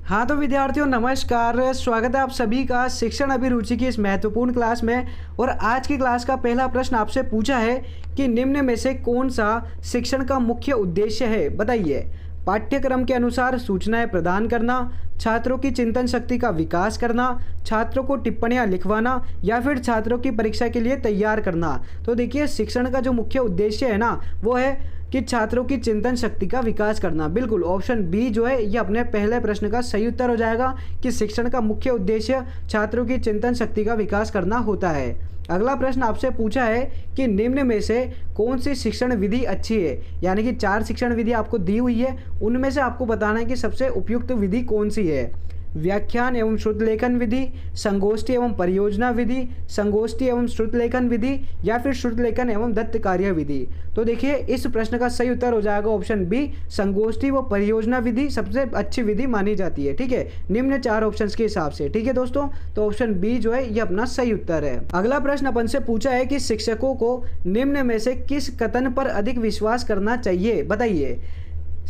हाँ तो विद्यार्थियों नमस्कार, स्वागत है आप सभी का शिक्षण अभिरुचि की इस महत्वपूर्ण क्लास में। और आज की क्लास का पहला प्रश्न आपसे पूछा है कि निम्न में से कौन सा शिक्षण का मुख्य उद्देश्य है, बताइए। पाठ्यक्रम के अनुसार सूचनाएं प्रदान करना, छात्रों की चिंतन शक्ति का विकास करना, छात्रों को टिप्पणियां लिखवाना या फिर छात्रों की परीक्षा के लिए तैयार करना। तो देखिए शिक्षण का जो मुख्य उद्देश्य है ना वो है कि छात्रों की चिंतन शक्ति का विकास करना। बिल्कुल ऑप्शन बी जो है ये अपने पहले प्रश्न का सही उत्तर हो जाएगा कि शिक्षण का मुख्य उद्देश्य छात्रों की चिंतन शक्ति का विकास करना होता है। अगला प्रश्न आपसे पूछा है कि निम्न में से कौन सी शिक्षण विधि अच्छी है, यानी कि 4 शिक्षण विधि आपको दी हुई है, उनमें से आपको बताना है कि सबसे उपयुक्त विधि कौन सी है। व्याख्यान एवं श्रुत लेखन विधि, संगोष्ठी एवं परियोजना विधि, संगोष्ठी एवं श्रुत लेखन विधि या फिर श्रुत लेखन एवं दत्त कार्य विधि। तो देखिए इस प्रश्न का सही उत्तर हो जाएगा ऑप्शन बी, संगोष्ठी व परियोजना विधि सबसे अच्छी विधि मानी जाती है। ठीक है, निम्न 4 ऑप्शंस के हिसाब से। ठीक है दोस्तों, तो ऑप्शन बी जो है ये अपना सही उत्तर है। अगला प्रश्न अपन से पूछा है कि शिक्षकों को निम्न में से किस कथन पर अधिक विश्वास करना चाहिए, बताइए।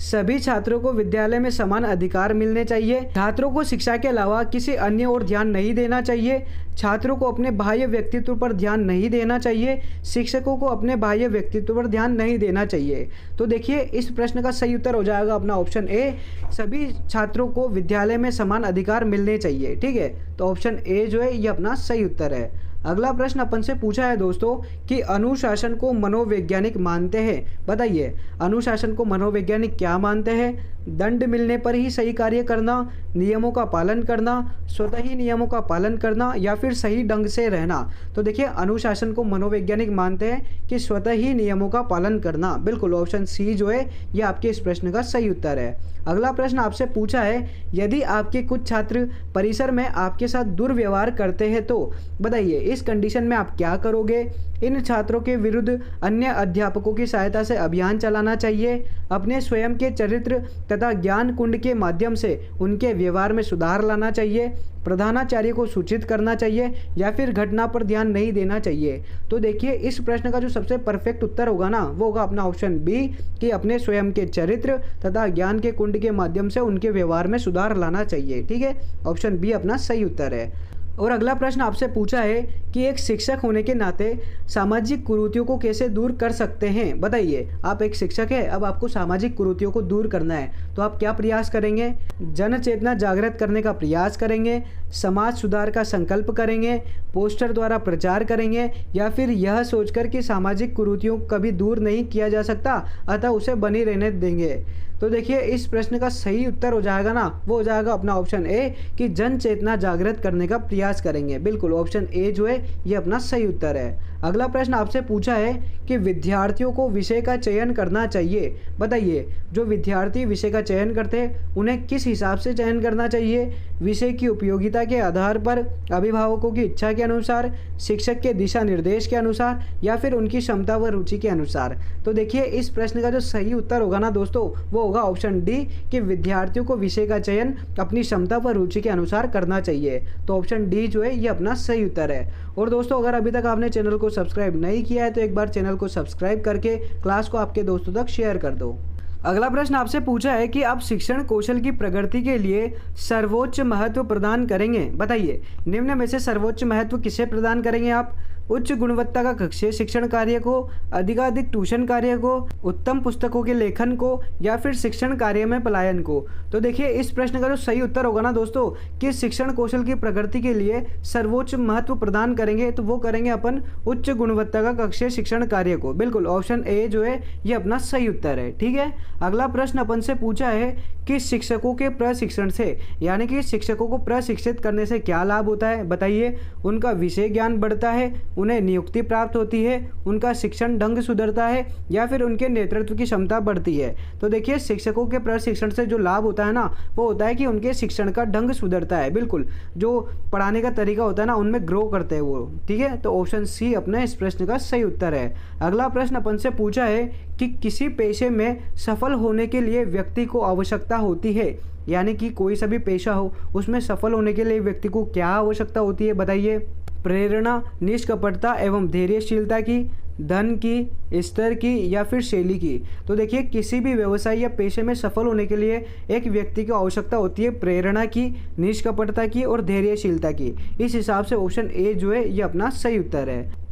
सभी छात्रों को विद्यालय में समान अधिकार मिलने चाहिए, छात्रों को शिक्षा के अलावा किसी अन्य ओर ध्यान नहीं देना चाहिए, छात्रों को अपने बाह्य व्यक्तित्व पर ध्यान नहीं देना चाहिए, शिक्षकों को अपने बाह्य व्यक्तित्व पर ध्यान नहीं देना चाहिए। तो देखिए इस प्रश्न का सही उत्तर हो जाएगा अपना ऑप्शन ए, सभी छात्रों को विद्यालय में समान अधिकार मिलने चाहिए। ठीक है, तो ऑप्शन ए जो है ये अपना सही उत्तर है। अगला प्रश्न अपन से पूछा है दोस्तों कि अनुशासन को मनोवैज्ञानिक मानते हैं, बताइए। अनुशासन को मनोवैज्ञानिक क्या मानते हैं? दंड मिलने पर ही सही कार्य करना, नियमों का पालन करना, स्वतः ही नियमों का पालन करना या फिर सही ढंग से रहना। तो देखिए अनुशासन को मनोवैज्ञानिक मानते हैं कि स्वतः ही नियमों का पालन करना। बिल्कुल ऑप्शन सी जो है ये आपके इस प्रश्न का सही उत्तर है। अगला प्रश्न आपसे पूछा है यदि आपके कुछ छात्र परिसर में आपके साथ दुर्व्यवहार करते हैं तो बताइए इस कंडीशन में आप क्या करोगे। इन छात्रों के विरुद्ध अन्य अध्यापकों की सहायता से अभियान चलाना चाहिए, अपने स्वयं के चरित्र तथा ज्ञान कुंड के माध्यम से उनके व्यवहार में सुधार लाना चाहिए, प्रधानाचार्य को सूचित करना चाहिए या फिर घटना पर ध्यान नहीं देना चाहिए। तो देखिए इस प्रश्न का जो सबसे परफेक्ट उत्तर होगा ना वो होगा अपना ऑप्शन बी कि अपने स्वयं के चरित्र तथा ज्ञान के कुंड के माध्यम से उनके व्यवहार में सुधार लाना चाहिए। ठीक है, ऑप्शन बी अपना सही उत्तर है। और अगला प्रश्न आपसे पूछा है कि एक शिक्षक होने के नाते सामाजिक कुरीतियों को कैसे दूर कर सकते हैं, बताइए। आप एक शिक्षक है, अब आपको सामाजिक कुरीतियों को दूर करना है तो आप क्या प्रयास करेंगे? जन चेतना जागृत करने का प्रयास करेंगे, समाज सुधार का संकल्प करेंगे, पोस्टर द्वारा प्रचार करेंगे या फिर यह सोचकर कि सामाजिक कुरीतियों को कभी दूर नहीं किया जा सकता अतः उसे बनी रहने देंगे। तो देखिए इस प्रश्न का सही उत्तर हो जाएगा ना वो हो जाएगा अपना ऑप्शन ए कि जन चेतना जागृत करने का प्रयास करेंगे। बिल्कुल ऑप्शन ए जो है ये अपना सही उत्तर है। अगला प्रश्न आपसे पूछा है कि विद्यार्थियों को विषय का चयन करना चाहिए, बताइए। जो विद्यार्थी विषय का चयन करते हैं उन्हें किस हिसाब से चयन करना चाहिए? विषय की उपयोगिता के आधार पर, अभिभावकों की इच्छा के अनुसार, शिक्षक के दिशा निर्देश के अनुसार या फिर उनकी क्षमता व रुचि के अनुसार। तो देखिए इस प्रश्न का जो सही उत्तर होगा ना दोस्तों वो होगा ऑप्शन डी कि विद्यार्थियों को विषय का चयन अपनी क्षमता व रुचि के अनुसार करना चाहिए। तो ऑप्शन डी जो है ये अपना सही उत्तर है। और दोस्तों अगर अभी तक आपने चैनल को सब्सक्राइब नहीं किया है तो एक बार चैनल को सब्सक्राइब करके क्लास को आपके दोस्तों तक शेयर कर दो। अगला प्रश्न आपसे पूछा है कि आप शिक्षण कौशल की प्रगति के लिए सर्वोच्च महत्व प्रदान करेंगे, बताइए। निम्न में से सर्वोच्च महत्व किसे प्रदान करेंगे आप? उच्च गुणवत्ता का कक्षीय शिक्षण कार्य को, अधिकाधिक ट्यूशन कार्य को, उत्तम पुस्तकों के लेखन को या फिर शिक्षण कार्य में पलायन को। तो देखिए इस प्रश्न का जो सही उत्तर होगा ना दोस्तों कि शिक्षण कौशल की प्रगति के लिए सर्वोच्च महत्व प्रदान करेंगे तो वो करेंगे अपन उच्च गुणवत्ता का कक्षीय शिक्षण कार्य को। बिल्कुल ऑप्शन ए जो है ये अपना सही उत्तर है। ठीक है, अगला प्रश्न अपन से पूछा है कि शिक्षकों के प्रशिक्षण से, यानी कि शिक्षकों को प्रशिक्षित करने से क्या लाभ होता है, बताइए। उनका विषय ज्ञान बढ़ता है, उन्हें नियुक्ति प्राप्त होती है, उनका शिक्षण ढंग सुधरता है या फिर उनके नेतृत्व की क्षमता बढ़ती है। तो देखिए शिक्षकों के प्रशिक्षण से जो लाभ होता है ना वो होता है कि उनके शिक्षण का ढंग सुधरता है। बिल्कुल जो पढ़ाने का तरीका होता है ना उनमें ग्रो करते हैं वो। ठीक है, तो ऑप्शन सी अपने इस प्रश्न का सही उत्तर है। अगला प्रश्न अपन से पूछा है कि किसी पेशे में सफल होने के लिए व्यक्ति को आवश्यकता होती है, यानी कि कोई सा भी पेशा हो उसमें सफल होने के लिए व्यक्ति को क्या आवश्यकता होती है, बताइए। प्रेरणा, निष्कपटता एवं धैर्यशीलता की, धन की, स्तर की या फिर शैली की। तो देखिए किसी भी व्यवसाय या पेशे में सफल होने के लिए एक व्यक्ति की आवश्यकता होती है प्रेरणा की, निष्कपटता की और धैर्यशीलता की। इस हिसाब से ऑप्शन ए जो है ये अपना सही उत्तर है।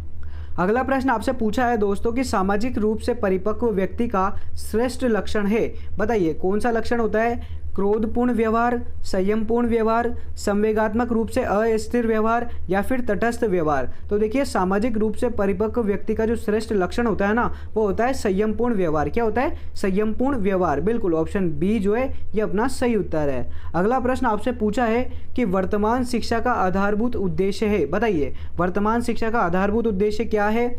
अगला प्रश्न आपसे पूछा है दोस्तों कि सामाजिक रूप से परिपक्व व्यक्ति का श्रेष्ठ लक्षण है, बताइए कौन सा लक्षण होता है? क्रोधपूर्ण व्यवहार, संयमपूर्ण व्यवहार, संवेगात्मक रूप से अस्थिर व्यवहार या फिर तटस्थ व्यवहार। तो देखिए सामाजिक रूप से परिपक्व व्यक्ति का जो श्रेष्ठ लक्षण होता है ना वो होता है संयमपूर्ण व्यवहार। क्या होता है? संयमपूर्ण व्यवहार। बिल्कुल ऑप्शन बी जो है ये अपना सही उत्तर है। अगला प्रश्न आपसे पूछा है कि वर्तमान शिक्षा का आधारभूत उद्देश्य है, बताइए वर्तमान शिक्षा का आधारभूत उद्देश्य क्या है?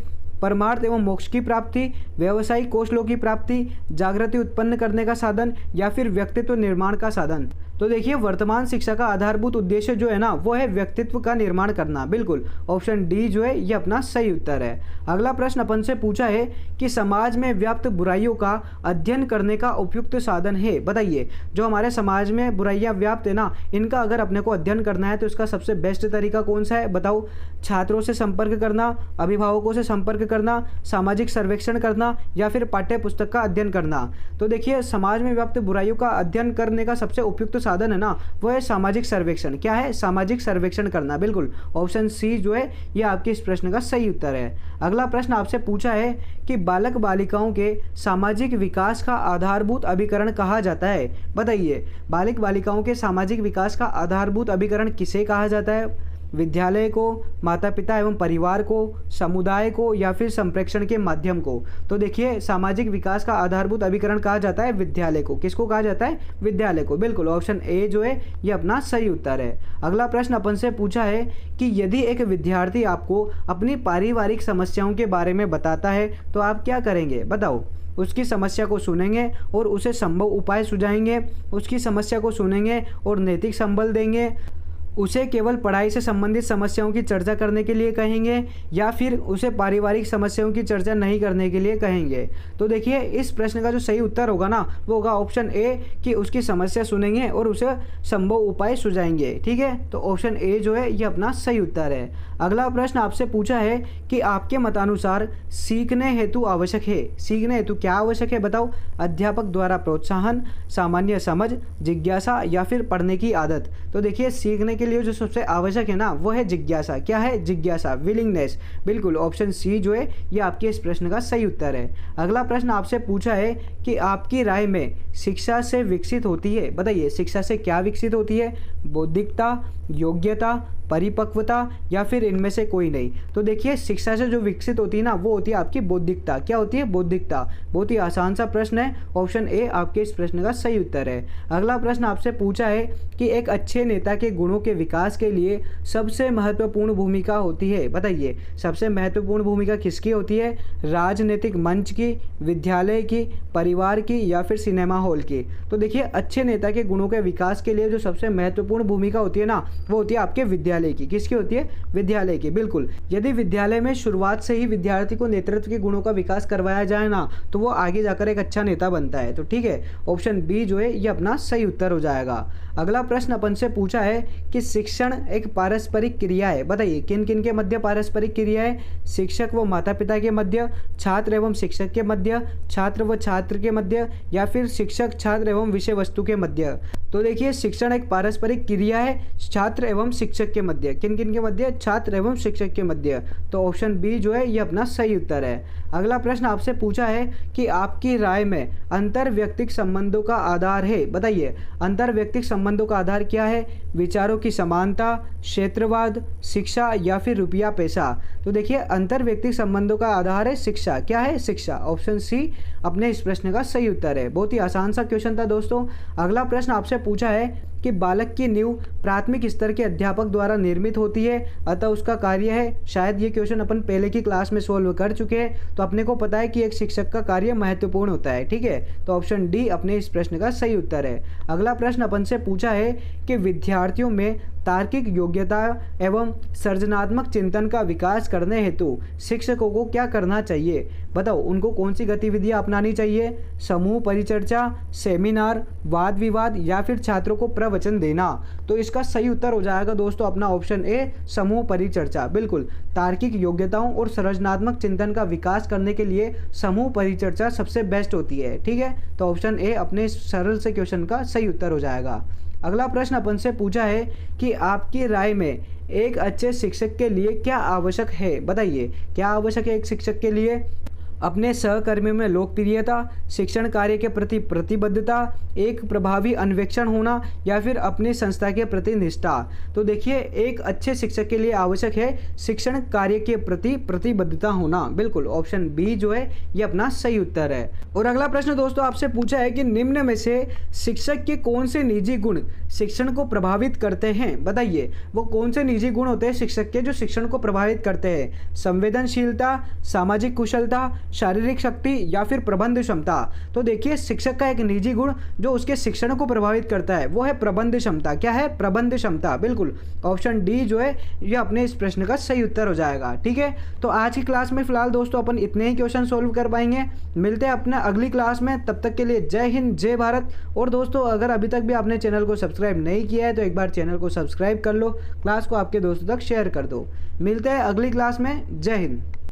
परमार्थ एवं मोक्ष की प्राप्ति, व्यावसायिक कौशलों की प्राप्ति, जागृति उत्पन्न करने का साधन या फिर व्यक्तित्व निर्माण का साधन। तो देखिए वर्तमान शिक्षा का आधारभूत उद्देश्य जो है ना वो है व्यक्तित्व का निर्माण करना। बिल्कुल ऑप्शन डी जो है ये अपना सही उत्तर है। अगला प्रश्न अपन से पूछा है कि समाज में व्याप्त बुराइयों का अध्ययन करने का उपयुक्त साधन है, बताइए जो हमारे समाज में बुराइयां व्याप्त है ना इनका अगर अपने को अध्ययन करना है तो इसका सबसे बेस्ट तरीका कौन सा है बताओ? छात्रों से संपर्क करना, अभिभावकों से संपर्क करना, सामाजिक सर्वेक्षण करना या फिर पाठ्य पुस्तक का अध्ययन करना। तो देखिए समाज में व्याप्त बुराइयों का अध्ययन करने का सबसे उपयुक्त साधन है ना वो है सामाजिक सर्वेक्षण। क्या है? सामाजिक सर्वेक्षण करना। बिल्कुल ऑप्शन सी जो है ये आपके इस प्रश्न का सही उत्तर है। अगला प्रश्न आपसे पूछा है कि बालक बालिकाओं के सामाजिक विकास का आधारभूत अभिकरण कहा जाता है, बताइए बालक बालिकाओं के सामाजिक विकास का आधारभूत अभिकरण किसे कहा जाता है? विद्यालय को, माता पिता एवं परिवार को, समुदाय को या फिर संप्रेक्षण के माध्यम को। तो देखिए सामाजिक विकास का आधारभूत अभिकरण कहा जाता है विद्यालय को। किसको कहा जाता है? विद्यालय को। बिल्कुल ऑप्शन ए जो है ये अपना सही उत्तर है। अगला प्रश्न अपन से पूछा है कि यदि एक विद्यार्थी आपको अपनी पारिवारिक समस्याओं के बारे में बताता है तो आप क्या करेंगे बताओ? उसकी समस्या को सुनेंगे और उसे संभव उपाय सुझाएंगे, उसकी समस्या को सुनेंगे और नैतिक संबल देंगे, उसे केवल पढ़ाई से संबंधित समस्याओं की चर्चा करने के लिए कहेंगे या फिर उसे पारिवारिक समस्याओं की चर्चा नहीं करने के लिए कहेंगे। तो देखिए इस प्रश्न का जो सही उत्तर होगा ना वो होगा ऑप्शन ए कि उसकी समस्या सुनेंगे और उसे संभव उपाय सुझाएंगे। ठीक है, तो ऑप्शन ए जो है ये अपना सही उत्तर है। अगला प्रश्न आपसे पूछा है कि आपके मतानुसार सीखने हेतु आवश्यक है, सीखने हेतु क्या आवश्यक है बताओ? अध्यापक द्वारा प्रोत्साहन, सामान्य समझ, जिज्ञासा या फिर पढ़ने की आदत। तो देखिए सीखने के लिए जो सबसे आवश्यक है ना वो है जिज्ञासा। क्या है? जिज्ञासा, विलिंगनेस। बिल्कुल ऑप्शन सी जो है ये आपके इस प्रश्न का सही उत्तर है। अगला प्रश्न आपसे पूछा है कि आपकी राय में शिक्षा से विकसित होती है, बताइए शिक्षा से क्या विकसित होती है? बौद्धिकता, योग्यता, परिपक्वता या फिर इनमें से कोई नहीं। तो देखिए शिक्षा से जो विकसित होती है ना वो होती है आपकी बौद्धिकता। क्या होती है? बौद्धिकता। बहुत ही आसान सा प्रश्न है, ऑप्शन ए आपके इस प्रश्न का सही उत्तर है। अगला प्रश्न आपसे पूछा है कि एक अच्छे नेता के गुणों के विकास के लिए सबसे महत्वपूर्ण भूमिका होती है, बताइए सबसे महत्वपूर्ण भूमिका किसकी होती है? राजनीतिक मंच की, विद्यालय की, परिवार की या फिर सिनेमा हॉल की। तो देखिए अच्छे नेता के गुणों के विकास के लिए जो सबसे महत्वपूर्ण भूमिका होती है ना वो होती है आपके विद्यालय की। किसकी होती है? विद्यालय की। बिल्कुल यदि विद्यालय में शुरुआत से ही विद्यार्थी को नेतृत्व के गुणों का विकास करवाया जाए ना तो वो आगे जाकर एक अच्छा नेता बनता है। तो ठीक है, ऑप्शन बी जो है ये अपना सही उत्तर हो जाएगा। अगला प्रश्न अपन से पूछा है कि शिक्षण एक पारस्परिक क्रिया है, बताइए किन किन के मध्य पारस्परिक क्रिया है? शिक्षक व माता पिता के मध्य, छात्र एवं शिक्षक के मध्य, छात्र व छात्र के मध्य या फिर शिक्षक छात्र एवं विषय वस्तु के मध्य। तो देखिए शिक्षण एक पारस्परिक क्रिया है छात्र एवं शिक्षक के मध्य। किन किन के मध्य? छात्र एवं शिक्षक के मध्य। तो ऑप्शन बी जो है ये अपना सही उत्तर है। अगला प्रश्न आपसे पूछा है कि आपकी राय में अंतर्व्यक्तिक संबंधों का आधार है, बताइए अंतर्व्यक्तिक संबंधों का आधार क्या है? विचारों की समानता, क्षेत्रवाद, शिक्षा या फिर रुपया पैसा। तो देखिए अंतर्व्यक्तिक संबंधों का आधार है शिक्षा। क्या है? शिक्षा। ऑप्शन सी अपने इस प्रश्न का सही उत्तर है। बहुत ही आसान सा क्वेश्चन था दोस्तों। अगला प्रश्न आपसे पूछा है कि बालक की नींव प्राथमिक स्तर के अध्यापक द्वारा निर्मित होती है, अतः उसका कार्य है। शायद ये क्वेश्चन अपन पहले की क्लास में सॉल्व कर चुके हैं, तो अपने को पता है कि एक शिक्षक का कार्य महत्वपूर्ण होता है। ठीक है, तो ऑप्शन डी अपने इस प्रश्न का सही उत्तर है। अगला प्रश्न अपन से पूछा है कि विद्यार्थियों में तार्किक योग्यता एवं सृजनात्मक चिंतन का विकास करने हेतु शिक्षकों को क्या करना चाहिए? बताओ, उनको कौन सी गतिविधियां अपनानी चाहिए? समूह परिचर्चा, सेमिनार, वाद विवाद या फिर छात्रों को प्रवचन देना? तो इसका सही उत्तर हो जाएगा दोस्तों अपना ऑप्शन ए, समूह परिचर्चा। बिल्कुल, तार्किक योग्यताओं और सृजनात्मक चिंतन का विकास करने के लिए समूह परिचर्चा सबसे बेस्ट होती है। ठीक है, तो ऑप्शन ए अपने सरल से क्वेश्चन का सही उत्तर हो जाएगा। अगला प्रश्न अपन से पूछा है कि आपकी राय में एक अच्छे शिक्षक के लिए क्या आवश्यक है? बताइए, क्या आवश्यक है एक शिक्षक के लिए? अपने सहकर्मियों में लोकप्रियता, शिक्षण कार्य के प्रति प्रतिबद्धता, एक प्रभावी अन्वेषण होना या फिर अपनी संस्था के प्रति निष्ठा? तो देखिए, एक अच्छे शिक्षक के लिए आवश्यक है शिक्षण कार्य के प्रति प्रतिबद्धता होना। बिल्कुल, ऑप्शन बी जो है ये अपना सही उत्तर है। और अगला प्रश्न दोस्तों आपसे पूछा है कि निम्न में से शिक्षक के कौन से निजी गुण शिक्षण को प्रभावित करते हैं? बताइए, वो कौन से निजी गुण होते हैं शिक्षक के जो शिक्षण को प्रभावित करते हैं? संवेदनशीलता, सामाजिक कुशलता, शारीरिक शक्ति या फिर प्रबंध क्षमता? तो देखिए, शिक्षक का एक निजी गुण जो उसके शिक्षण को प्रभावित करता है वो है प्रबंध क्षमता। क्या है? प्रबंध क्षमता। बिल्कुल, ऑप्शन डी जो है ये अपने इस प्रश्न का सही उत्तर हो जाएगा। ठीक है, तो आज की क्लास में फिलहाल दोस्तों अपन इतने ही क्वेश्चन सोल्व कर पाएंगे। मिलते हैं अपने अगली क्लास में, तब तक के लिए जय हिंद, जय भारत। और दोस्तों, अगर अभी तक भी आपने चैनल को सब्सक्राइब नहीं किया है तो एक बार चैनल को सब्सक्राइब कर लो, क्लास को आपके दोस्तों तक शेयर कर दो। मिलते हैं अगली क्लास में। जय हिंद।